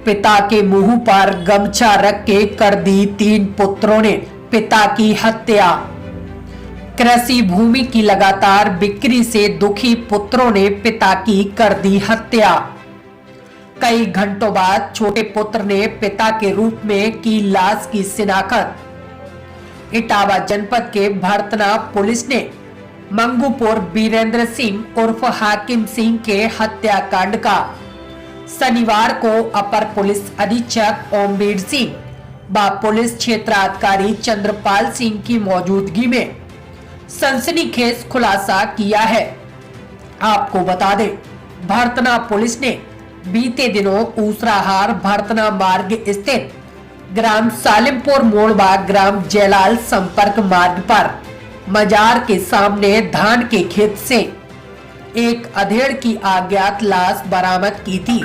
पिता के मुंह पर गमछा रख के कर दी 3 पुत्रों ने पिता की हत्या। कृषि भूमि की लगातार बिक्री से दुखी पुत्रों ने पिता की कर दी हत्या। कई घंटों बाद छोटे पुत्र ने पिता के रूप में की लाश की शिनाख्त। इटावा जनपद के भरतना पुलिस ने मंगूपुर वीरेंद्र सिंह उर्फ हाकिम सिंह के हत्याकांड का शनिवार को अपर पुलिस अधीक्षक ओमवीर सिंह व पुलिस क्षेत्राधिकारी चंद्रपाल सिंह की मौजूदगी में सनसनीखेज खुलासा किया है। आपको बता दें, भरतना पुलिस ने बीते दिनों ऊसराहार भरतना मार्ग स्थित ग्राम सालिमपुर मोड़ व ग्राम जयलाल संपर्क मार्ग पर मजार के सामने धान के खेत से एक अधेड़ की अज्ञात लाश बरामद की थी,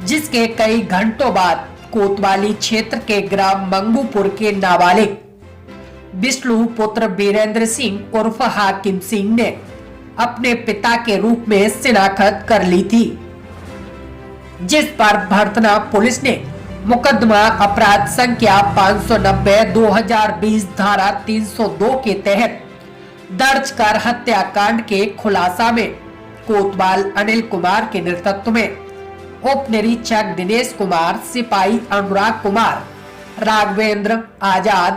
जिसके कई घंटों बाद कोतवाली क्षेत्र के ग्राम मंगूपुर के नाबालिग विष्णु पुत्र वीरेंद्र सिंह उर्फ हाकिम सिंह ने अपने पिता के रूप में शिनाख्त कर ली थी, जिस पर भरतना पुलिस ने मुकदमा अपराध संख्या 590/2020 धारा 302 के तहत दर्ज कर हत्याकांड के खुलासा में कोतवाल अनिल कुमार के नेतृत्व में उप निरीक्षक दिनेश कुमार, सिपाही अनुराग कुमार, राघवेंद्र आजाद,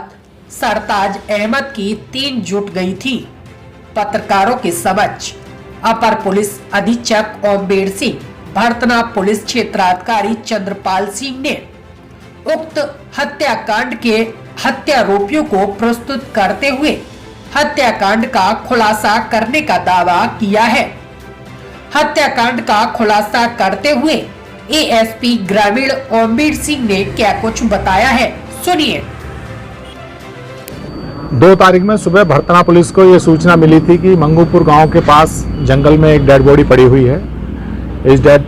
सरताज अहमद की 3 जुट गई थी। पत्रकारों के समक्ष अपर पुलिस अधीक्षक ओमवीर सिंह, भरतना पुलिस क्षेत्राधिकारी चंद्रपाल सिंह ने उक्त हत्याकांड के हत्यारोपियों को प्रस्तुत करते हुए हत्याकांड का खुलासा करने का दावा किया है। हत्याकांड का खुलासा करते हुए एएसपी ग्रामीण ओमवीर सिंह ने क्या कुछ बताया है, सुनिए। 2 तारीख में सुबह भरतना पुलिस को ये सूचना मिली थी कि मंगूपुर गांव के पास जंगल में एक डेड बॉडी पड़ी हुई है। इस डेड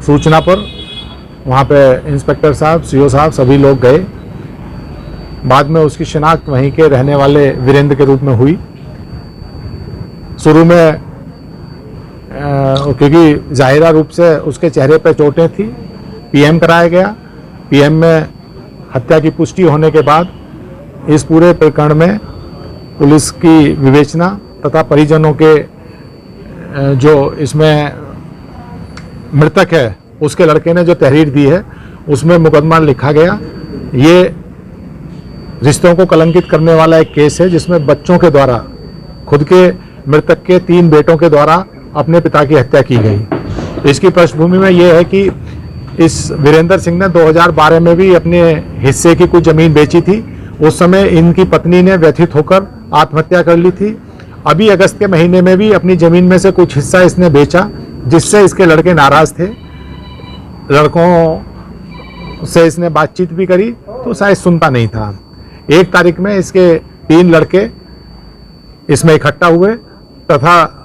सूचना पर वहाँ पे इंस्पेक्टर साहब, सीओ साहब सभी लोग गए। बाद में उसकी शिनाख्त वहीं के रहने वाले वीरेंद्र के रूप में हुई। शुरू में क्योंकि जाहिरा रूप से उसके चेहरे पर चोटें थी, पीएम कराया गया। पीएम में हत्या की पुष्टि होने के बाद इस पूरे प्रकरण में पुलिस की विवेचना तथा परिजनों के जो इसमें मृतक है उसके लड़के ने जो तहरीर दी है उसमें मुकदमा लिखा गया। ये रिश्तों को कलंकित करने वाला एक केस है, जिसमें बच्चों के द्वारा, खुद के मृतक के 3 बेटों के द्वारा अपने पिता की हत्या की गई। इसकी पृष्ठभूमि में ये है कि इस वीरेंद्र सिंह ने 2012 में भी अपने हिस्से की कुछ जमीन बेची थी। उस समय इनकी पत्नी ने व्यथित होकर आत्महत्या कर ली थी। अभी अगस्त के महीने में भी अपनी जमीन में से कुछ हिस्सा इसने बेचा, जिससे इसके लड़के नाराज थे। लड़कों से इसने बातचीत भी करी तो शायद सुनता नहीं था। 1 तारीख में इसके 3 लड़के इसमें इकट्ठा हुए तथा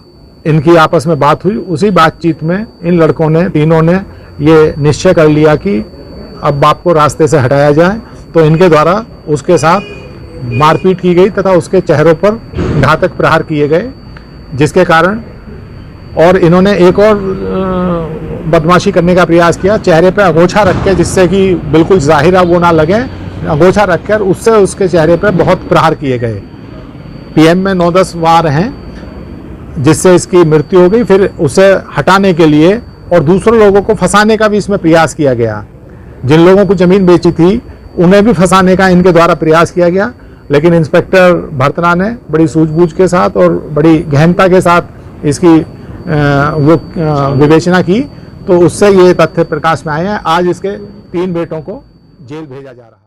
इनकी आपस में बात हुई। उसी बातचीत में इन लड़कों ने, तीनों ने ये निश्चय कर लिया कि अब बाप को रास्ते से हटाया जाए। तो इनके द्वारा उसके साथ मारपीट की गई तथा उसके चेहरों पर घातक प्रहार किए गए, जिसके कारण और इन्होंने एक और बदमाशी करने का प्रयास किया। चेहरे पे अंगोछा रख के, जिससे कि बिल्कुल जाहिरा वो ना लगे, अंगोछा रखकर उससे उसके चेहरे पे बहुत प्रहार किए गए। पीएम में 9-10 वार हैं, जिससे इसकी मृत्यु हो गई। फिर उसे हटाने के लिए और दूसरों लोगों को फंसाने का भी इसमें प्रयास किया गया। जिन लोगों को जमीन बेची थी उन्हें भी फंसाने का इनके द्वारा प्रयास किया गया, लेकिन इंस्पेक्टर भरतना ने बड़ी सूझबूझ के साथ और बड़ी गहनता के साथ इसकी वो विवेचना की, तो उससे ये तथ्य प्रकाश में आए हैं। आज इसके 3 बेटों को जेल भेजा जा रहा है।